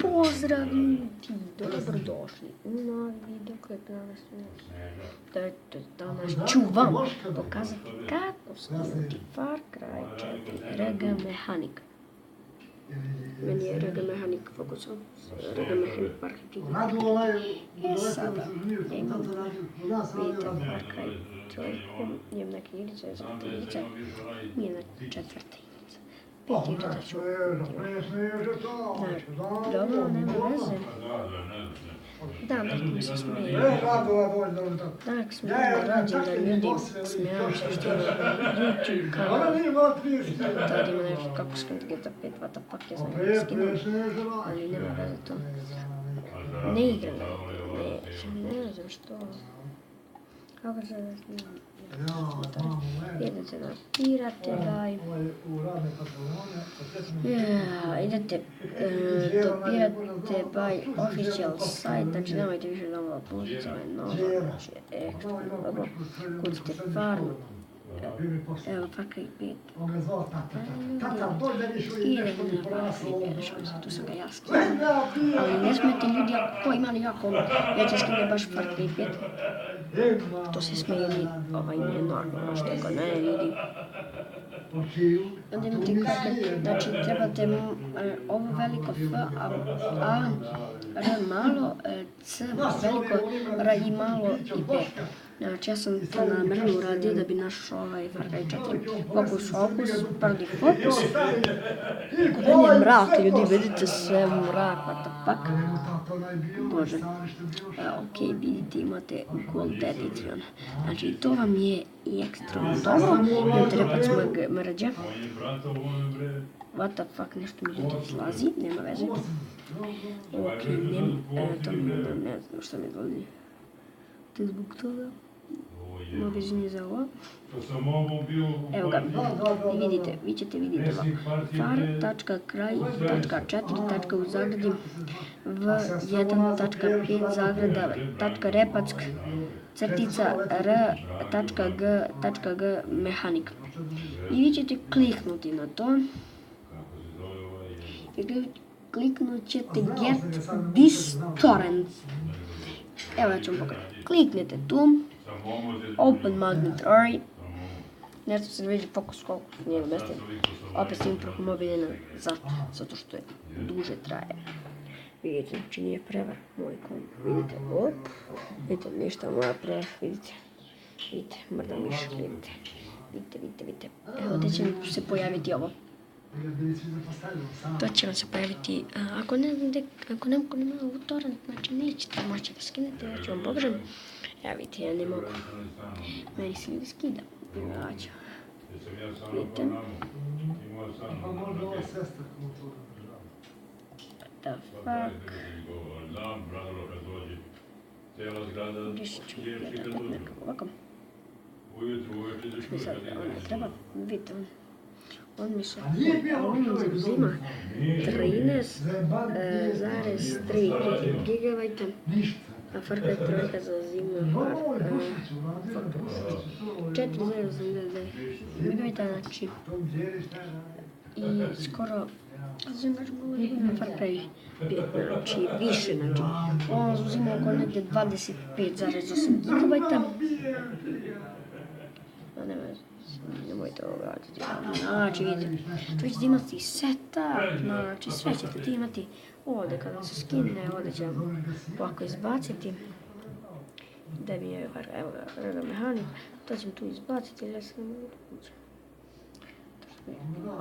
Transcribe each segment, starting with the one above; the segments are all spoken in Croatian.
Pozdrav ljudi, dobrodošli u novi video koji danas ću vam pokazati kako skinuti Far Cry 4 RG Mechanic. Meni je RG Mechanic fokusao, RG Mechanic marketing. I sada, ja imam, vidite Far Cry 3, imam neke igrice, igrice, i jedna četvrta igrica. 5 igrica ću dobro, nema veze. Da, neko mi se smeje. Tako smijem da rađem da ljudi smijaju se što je YouTube kanal. Tad ima neki kako skinuti GTA 5, what the fuck, ja sam neki skinuo, ali nema veze to. Ne igram, ne znam što. Kako se da snimam? Idete na Pirate Bay. Idete do Pirate Bay official site, znači nemojte više nova pozicija, nova, znači ekstra, dobro. Kucite farm, evo Far Cry 5. I idemo na Far Cry 5, tu sam ga ja skinuo. Ali ne smijete ljudi ako imali jako, ja ću skinuti baš Far Cry 5. To se smije nije normalno što ga ne vidi. Onda imate kako, znači trebate ovo veliko F, A, R malo, C veliko, R i malo i B. Znači ja sam to namjerno uradio da bi našao ovaj Far Cry 4. Fokus, prvi fokus. Kod meni je mrak, ljudi vidite sve mrak, what the fuck. Bože. Ok, vidite imate Gold Edition. Znači to vam je i ekstra dobro. Imate repac mojeg mrđa. What the fuck, nešto mi ljudi izlazi, nema veze. Ok, to ne znam što mi dolazi. To je zbog toga. Mobizni za ovo. Evo ga, vi ćete vidjeti ovo. far.kraj.4. u zagradi v1.5 zagrada .repack crtica r.g mechanic. I vi ćete kliknuti na to. I kliknut ćete get this torrent. Evo ja ću vam pokazati. Kliknete tu. Open magnet array. Nešto se vidi fokus koliko nije namestim. Opet sam upravo mobilina zato što je duže traje. Vidite, znači nije prevar moj komp. Vidite, op. Vidite, ništa moja prevar, vidite. Vidite, mrda mišak, vidite. Vidite. Evo, gdje će mi se pojaviti ovo. To će vam se pojaviti, ako nemko nema u torrent, znači nećete moći da skinete, ja ću vam pokažem. Evo vidite, ja ne mogu. Meni se ljudi skida. Vraću. Vidite. What the fuck. Više ću gledati nekako ovako. Što mi sad ne treba, vidite on mi se uzima 13,3 gigabajta, a Far Cry 3 zauzima 4,89 gigabajta, znači i skoro zauzima Far Cry 5, znači više, znači on zauzima oko negdje 25,8 gigabajta. Nemojte ovo raditi. Znači vidite, tu ćete imati setup, znači sve ćete imati ovdje kada se skine, ovdje će vam ovako izbaciti. Da mi je, evo ga, RG Mechanic, to ćemo tu izbaciti ili ja se ne mogu ući.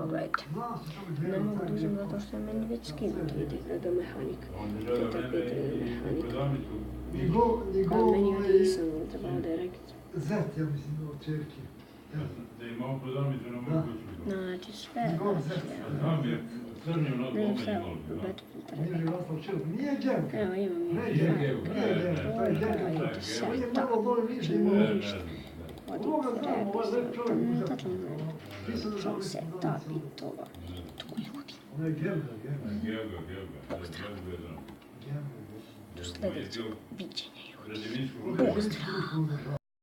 Gledajte, ne mogu da uzim zato što je meni već skinuti, vidite, RG Mechanic, GTA 5 RG Mechanic. A meni ovdje nisam trebalo direkt. Ja mislim da ovo čerke. Znači sve, ne sve evo imam znači ništa odite setup i toga ljudi pozdrav do sljedećeg viđenja ljudi pozdrav.